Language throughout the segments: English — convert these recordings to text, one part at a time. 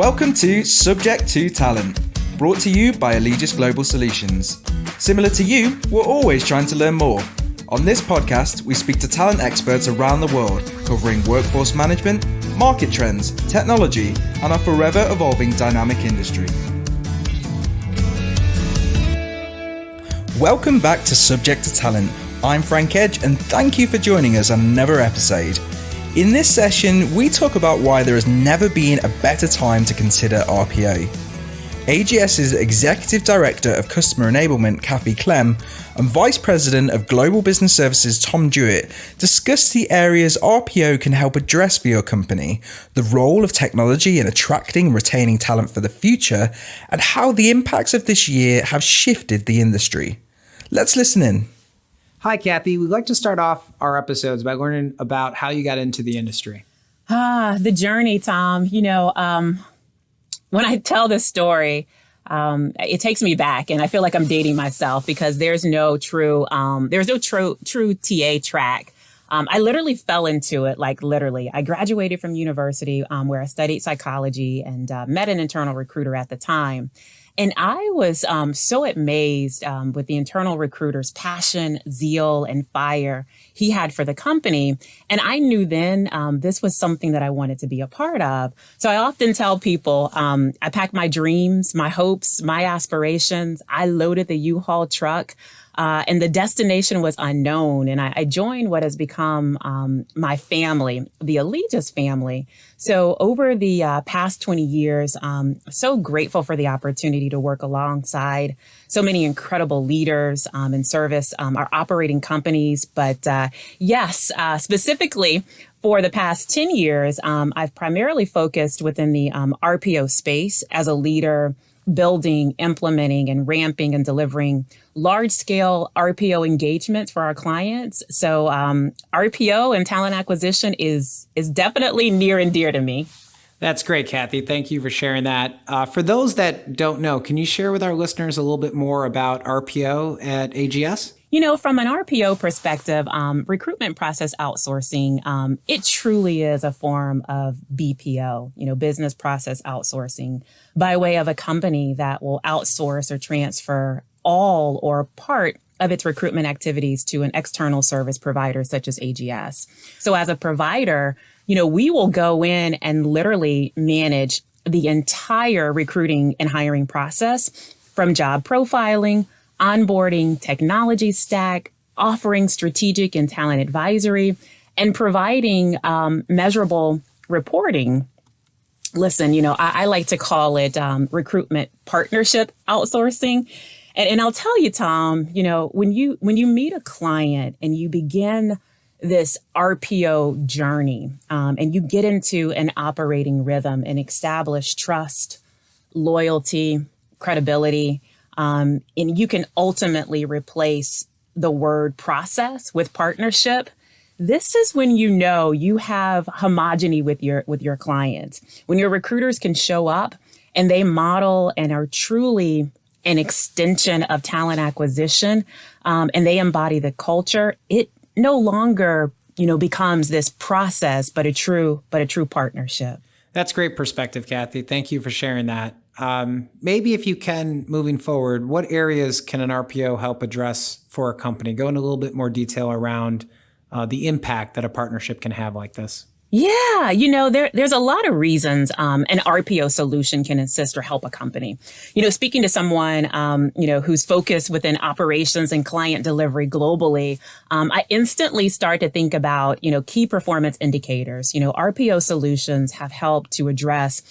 Welcome to Subject to Talent, brought to you by Allegis Global Solutions. Similar to you, we're always trying to learn more. On this podcast, we speak to talent experts around the world, covering workforce management, market trends, technology, and our forever evolving dynamic industry. Welcome back to Subject to Talent. I'm Frank Edge, and thank you for joining us on another episode. In this session, we talk about why there has never been a better time to consider RPO. AGS's Executive Director of Customer Enablement, Clem, and Vice President of Global Business Services, Tom Jewett, discussed the areas RPO can help address for your company, the role of technology in attracting and retaining talent for the future, and how the impacts of this year have shifted the industry. Let's listen in. Hi, Kathy. We'd like to start off our episodes by learning about how you got into the industry. The journey, Tom. When I tell this story, it takes me back, and I feel like I'm dating myself because there's no true TA track. I literally fell into it, literally. I graduated from university where I studied psychology and met an internal recruiter at the time. And I was so amazed with the internal recruiter's passion, zeal, and fire he had for the company. And I knew then this was something that I wanted to be a part of. So I often tell people, I packed my dreams, my hopes, my aspirations. I loaded the U-Haul truck. And the destination was unknown. And I joined what has become my family, the Allegis family. So over the past 20 years, so grateful for the opportunity to work alongside so many incredible leaders and service our operating companies. But specifically for the past 10 years, I've primarily focused within the RPO space as a leader, building, implementing, and ramping and delivering large-scale RPO engagements for our clients. So RPO and talent acquisition is definitely near and dear to me. That's great, Kathy. Thank you for sharing that. For those that don't know, can you share with our listeners a little bit more about RPO at AGS? From an RPO perspective, recruitment process outsourcing, it truly is a form of BPO, business process outsourcing, by way of a company that will outsource or transfer all or part of its recruitment activities to an external service provider such as AGS. So as a provider, we will go in and literally manage the entire recruiting and hiring process from job profiling, onboarding, technology stack, offering strategic and talent advisory, and providing measurable reporting. Listen, I like to call it recruitment partnership outsourcing. And I'll tell you, Tom, when you meet a client and you begin this RPO journey and you get into an operating rhythm and establish trust, loyalty, credibility, and you can ultimately replace the word process with partnership. This is when you have homogeny with your clients. When your recruiters can show up and they model and are truly an extension of talent acquisition, and they embody the culture, it no longer, becomes this process, but a true partnership. That's great perspective, Kathy. Thank you for sharing that. Maybe if you can, moving forward, what areas can an RPO help address for a company? Go into a little bit more detail around the impact that a partnership can have like this. Yeah, there's a lot of reasons an RPO solution can assist or help a company. Speaking to someone, who's focused within operations and client delivery globally, I instantly start to think about, key performance indicators. RPO solutions have helped to address,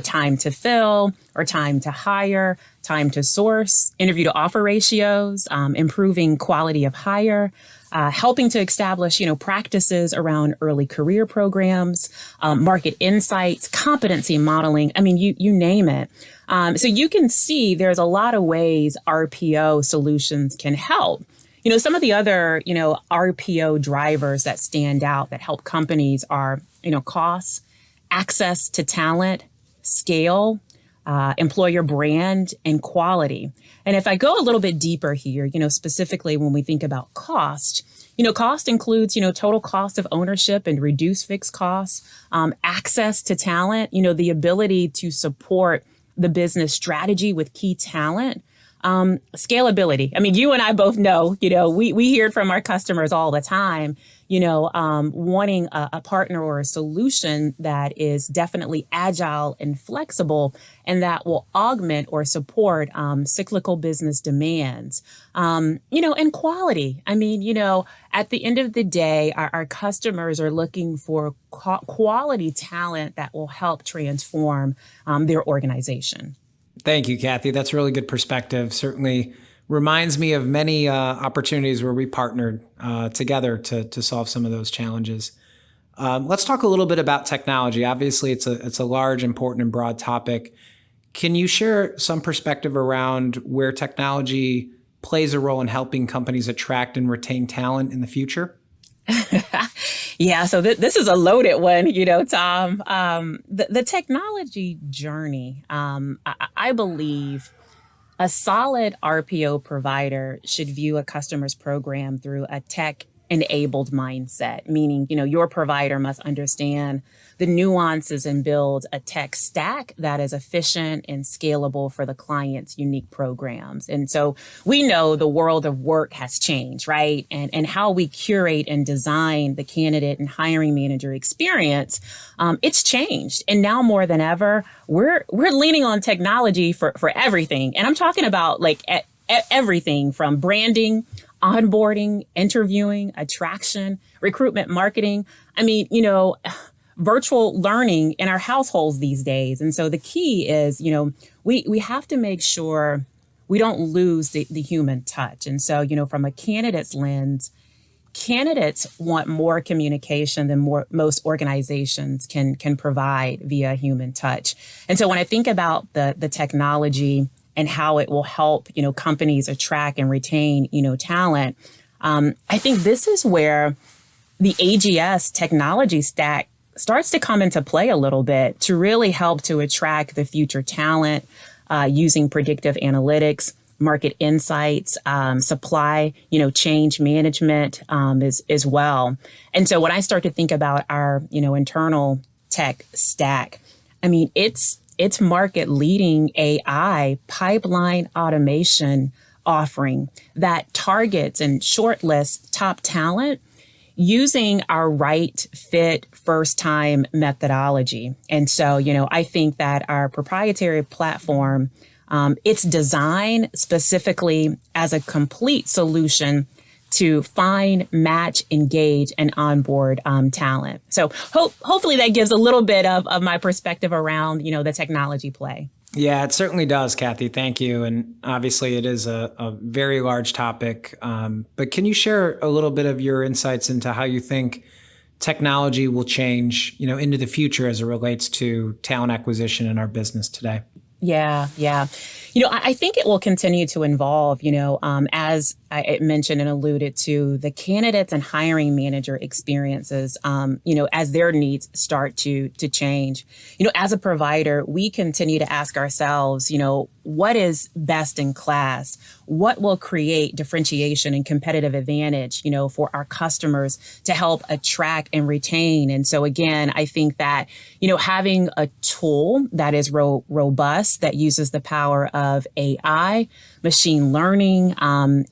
time to fill or time to hire, time to source, interview to offer ratios, improving quality of hire, helping to establish, practices around early career programs, market insights, competency modeling. I mean, you name it. So you can see there's a lot of ways RPO solutions can help. Some of the other, RPO drivers that stand out that help companies are, costs, access to talent, scale, employer brand, and quality. And if I go a little bit deeper here, specifically when we think about cost, Cost includes, total cost of ownership and reduced fixed costs, access to talent, the ability to support the business strategy with key talent, scalability. I mean, you and I both know, we hear it from our customers all the time, wanting a partner or a solution that is definitely agile and flexible and that will augment or support cyclical business demands, and quality. I mean, at the end of the day, our customers are looking for quality talent that will help transform their organization. Thank you, Kathy. That's a really good perspective. Certainly reminds me of many opportunities where we partnered together to solve some of those challenges. Let's talk a little bit about technology. Obviously, it's a large, important, and broad topic. Can you share some perspective around where technology plays a role in helping companies attract and retain talent in the future? Yeah, so this is a loaded one, Tom. The technology journey, I believe a solid RPO provider should view a customer's program through a tech-enabled mindset, meaning, your provider must understand the nuances and build a tech stack that is efficient and scalable for the client's unique programs. And so we know the world of work has changed, right? And how we curate and design the candidate and hiring manager experience, it's changed. And now more than ever, we're leaning on technology for everything. And I'm talking about everything from branding, onboarding, interviewing, attraction, recruitment, marketing. I mean, virtual learning in our households these days. And so the key is, we have to make sure we don't lose the human touch. And so, from a candidate's lens, candidates want more communication than most organizations can provide via human touch. And so when I think about the technology and how it will help, companies attract and retain, talent, I think this is where the AGS technology stack starts to come into play a little bit to really help to attract the future talent using predictive analytics, market insights, supply, change management as well. And so when I start to think about our, internal tech stack, I mean, it's market leading AI pipeline automation offering that targets and shortlists top talent using our right fit first time methodology. And so, I think that our proprietary platform, it's designed specifically as a complete solution to find, match, engage, and onboard talent. So hopefully that gives a little bit of my perspective around, the technology play. Yeah, it certainly does, Kathy. Thank you. And obviously it is a very large topic. But can you share a little bit of your insights into how you think technology will change, into the future as it relates to talent acquisition in our business today? Yeah. I think it will continue to evolve, as I mentioned and alluded to, the candidates and hiring manager experiences, as their needs start to change. As a provider, we continue to ask ourselves, what is best in class? What will create differentiation and competitive advantage, for our customers to help attract and retain? And so again, I think that, having a tool that is robust, that uses the power of AI, machine learning,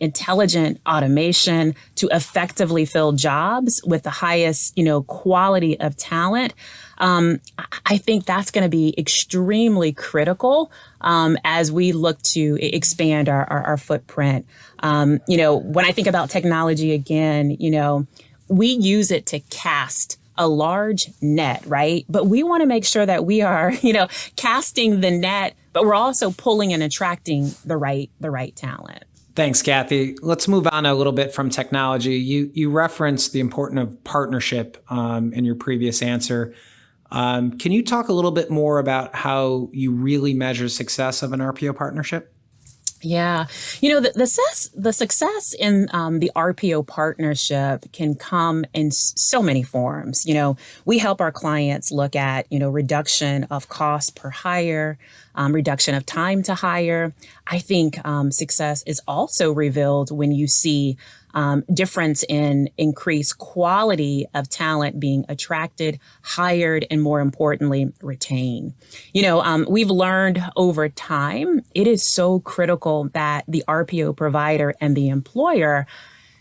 intelligent automation to effectively fill jobs with the highest, quality of talent. I think that's going to be extremely critical as we look to expand our footprint. When I think about technology again, we use it to cast a large net, right? But we want to make sure that we are, casting the net, but we're also pulling and attracting the right talent. Thanks, Kathy. Let's move on a little bit from technology. You referenced the importance of partnership in your previous answer. Can you talk a little bit more about how you really measure success of an RPO partnership? Yeah. The success in the RPO partnership can come in so many forms. We help our clients look at, reduction of cost per hire, reduction of time to hire. I think success is also revealed when you see difference in increased quality of talent being attracted, hired, and more importantly, retained. We've learned over time, it is so critical that the RPO provider and the employer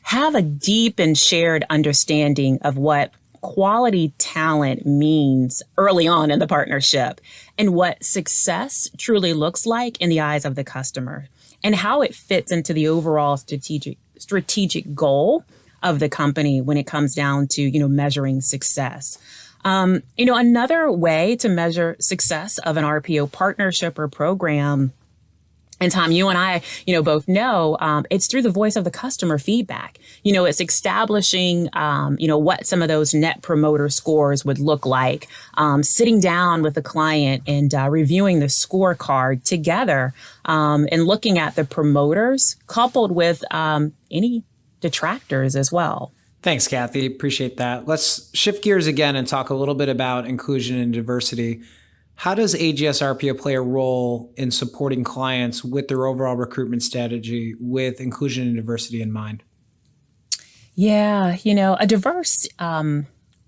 have a deep and shared understanding of what quality talent means early on in the partnership and what success truly looks like in the eyes of the customer and how it fits into the overall strategic goal of the company when it comes down to, measuring success. Another way to measure success of an RPO partnership or program, and Tom, you and I, both know, it's through the voice of the customer feedback. It's establishing, what some of those net promoter scores would look like, sitting down with the client and reviewing the scorecard together and looking at the promoters coupled with any detractors as well. Thanks, Kathy. Appreciate that. Let's shift gears again and talk a little bit about inclusion and diversity. How does AGS RPO play a role in supporting clients with their overall recruitment strategy with inclusion and diversity in mind? Yeah, a diverse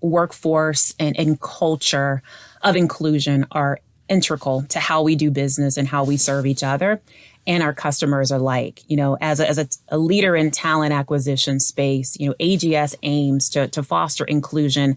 workforce and culture of inclusion are integral to how we do business and how we serve each other and our customers alike. As a leader in talent acquisition space, AGS aims to foster inclusion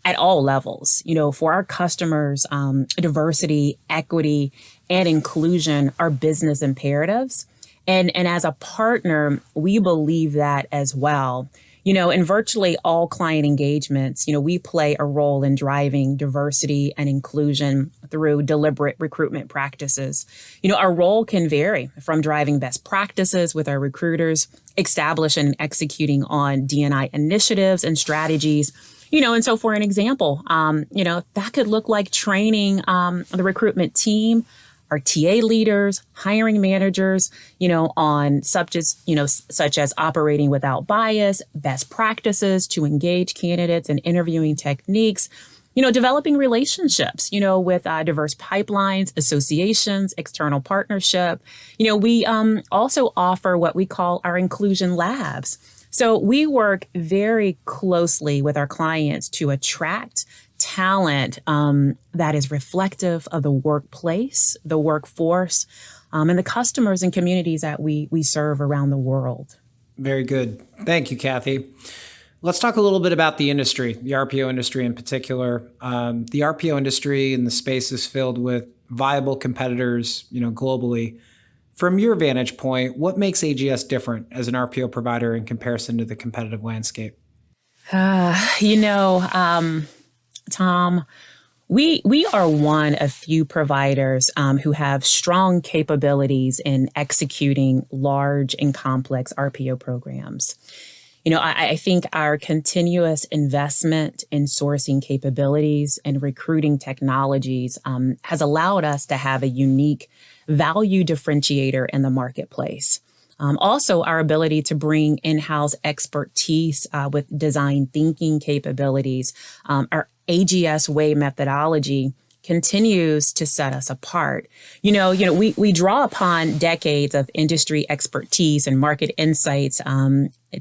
at all levels. For our customers, diversity, equity, and inclusion are business imperatives. And as a partner, we believe that as well. In virtually all client engagements, we play a role in driving diversity and inclusion through deliberate recruitment practices. Our role can vary from driving best practices with our recruiters, establishing and executing on D&I initiatives and strategies. And so for an example, that could look like training the recruitment team, our TA leaders, hiring managers, on subjects, such as operating without bias, best practices to engage candidates and interviewing techniques, developing relationships, with diverse pipelines, associations, external partnership. We also offer what we call our inclusion labs. So we work very closely with our clients to attract talent that is reflective of the workplace, the workforce, and the customers and communities that we serve around the world. Very good. Thank you, Kathy. Let's talk a little bit about the industry, the RPO industry in particular. The RPO industry and the space is filled with viable competitors, globally. From your vantage point, what makes AGS different as an RPO provider in comparison to the competitive landscape? Tom, we are one of few providers who have strong capabilities in executing large and complex RPO programs. I think our continuous investment in sourcing capabilities and recruiting technologies has allowed us to have a unique value differentiator in the marketplace. Also, our ability to bring in-house expertise with design thinking capabilities, our AGS way methodology continues to set us apart. We draw upon decades of industry expertise and market insights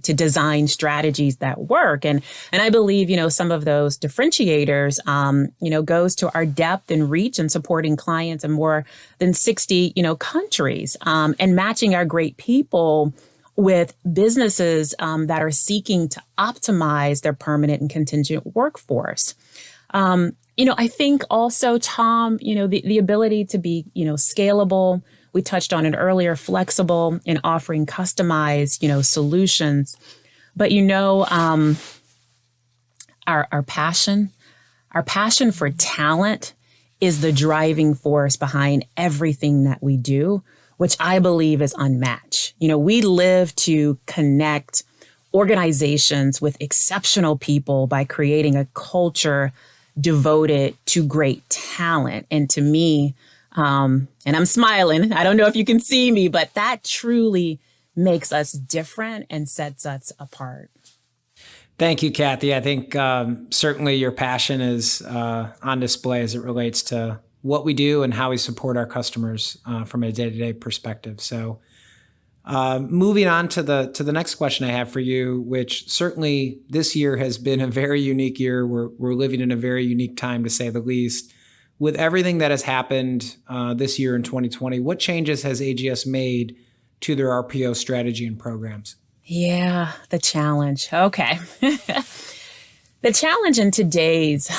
to design strategies that work. And I believe, some of those differentiators, goes to our depth and reach in supporting clients in more than 60, countries, and matching our great people with businesses that are seeking to optimize their permanent and contingent workforce. I think also, Tom, the ability to be, scalable. We touched on it earlier, flexible in offering customized, solutions. But, our passion for talent is the driving force behind everything that we do, which I believe is unmatched. We live to connect organizations with exceptional people by creating a culture devoted to great talent. And to me, and I'm smiling, I don't know if you can see me, but that truly makes us different and sets us apart. Thank you, Kathy. I think certainly your passion is on display as it relates to what we do and how we support our customers from a day-to-day perspective. So Moving on to the next question I have for you, which certainly this year has been a very unique year. We're living in a very unique time, to say the least. With everything that has happened this year in 2020, what changes has AGS made to their RPO strategy and programs? Yeah, the challenge. Okay. The challenge in today's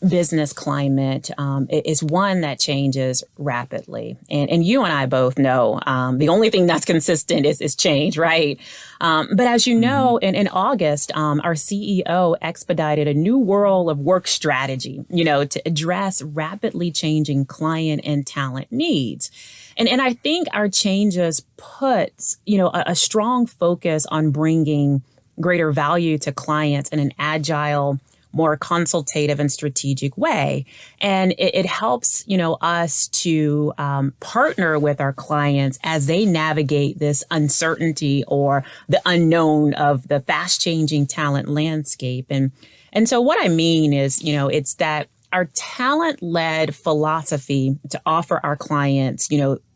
business climate is one that changes rapidly. And you and I both know the only thing that's consistent is change, right? But as you know, in August, our CEO expedited a new world of work strategy, to address rapidly changing client and talent needs. And I think our changes puts, a strong focus on bringing greater value to clients in an agile, more consultative and strategic way. And it helps, us to partner with our clients as they navigate this uncertainty or the unknown of the fast changing talent landscape. And so what I mean is, it's that our talent led philosophy to offer our clients,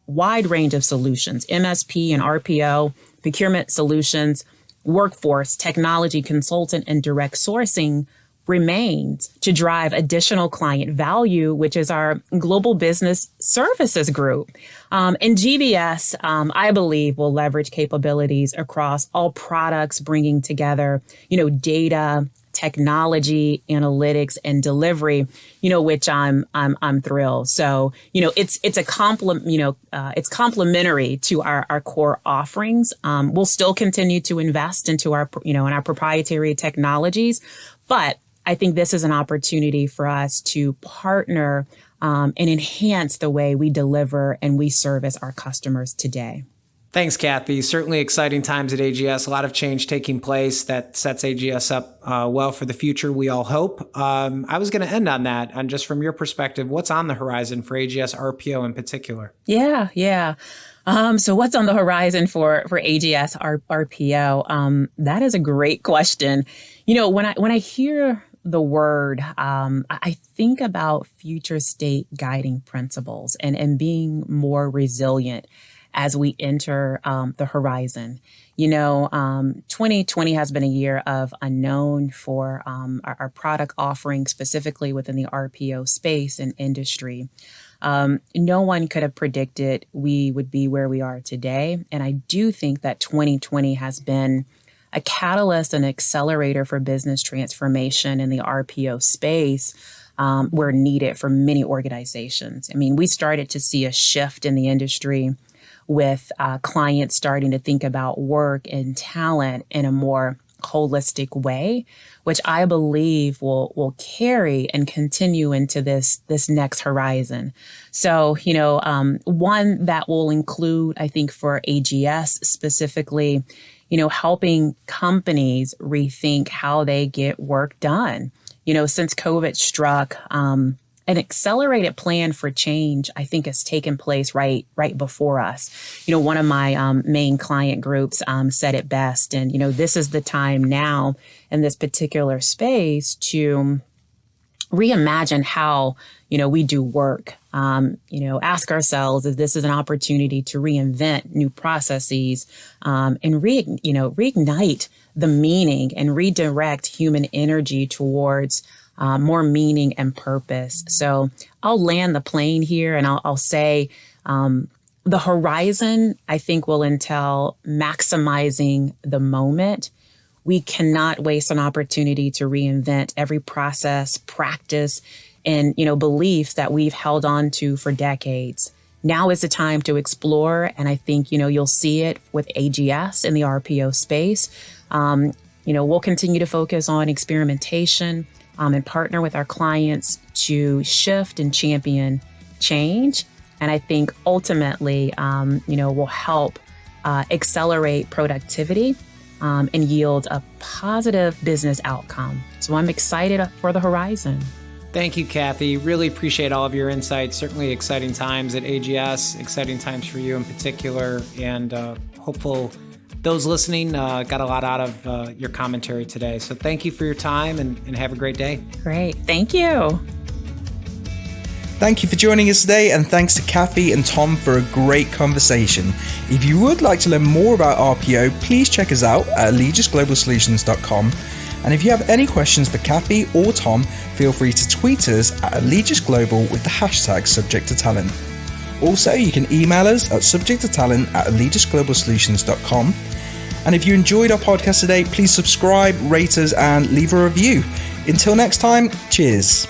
wide range of solutions, MSP and RPO, procurement solutions, workforce, technology, consultant, and direct sourcing remains to drive additional client value, which is our global business services group. And GBS, I believe, will leverage capabilities across all products, bringing together, data, technology, analytics, and delivery, which I'm thrilled. So, it's it's complementary to our core offerings. We'll still continue to invest into our, in our proprietary technologies, but I think this is an opportunity for us to partner and enhance the way we deliver and we service our customers today. Thanks, Kathy. Certainly exciting times at AGS. A lot of change taking place that sets AGS up well for the future, we all hope. I was going to end on that. And just from your perspective, what's on the horizon for AGS RPO in particular? Yeah. So what's on the horizon for AGS RPO? That is a great question. When I hear the word, I think about future state guiding principles and being more resilient as we enter the horizon. 2020 has been a year of unknown for our product offerings, specifically within the RPO space and industry. No one could have predicted we would be where we are today. And I do think that 2020 has been a catalyst and accelerator for business transformation in the RPO space, where needed for many organizations. I mean, we started to see a shift in the industry with clients starting to think about work and talent in a more holistic way, which I believe will carry and continue into this next horizon. So, one that will include, I think, for AGS specifically, helping companies rethink how they get work done. Since COVID struck, an accelerated plan for change, I think, has taken place right before us. One of my main client groups said it best. And, this is the time now in this particular space to reimagine how, we do work. Ask ourselves if this is an opportunity to reinvent new processes and reignite the meaning and redirect human energy towards more meaning and purpose. So I'll land the plane here and I'll say the horizon, I think, will entail maximizing the moment. We cannot waste an opportunity to reinvent every process, practice, and, beliefs that we've held on to for decades. Now is the time to explore. And I think, you'll see it with AGS in the RPO space. We'll continue to focus on experimentation, and partner with our clients to shift and champion change. And I think ultimately, will help accelerate productivity and yield a positive business outcome. So I'm excited for the horizon. Thank you, Kathy. Really appreciate all of your insights. Certainly exciting times at AGS, exciting times for you in particular, and hopeful those listening got a lot out of your commentary today. So thank you for your time and have a great day. Great. Thank you. Thank you for joining us today, and thanks to Kathy and Tom for a great conversation. If you would like to learn more about RPO, please check us out at allegis-global-solutions.com. And if you have any questions for Kathy or Tom, feel free to tweet us at allegis-global with the hashtag #subject-to-talent. Also, you can email us at subject-to-talent@allegis-global-solutions.com. And if you enjoyed our podcast today, please subscribe, rate us, and leave a review. Until next time, cheers.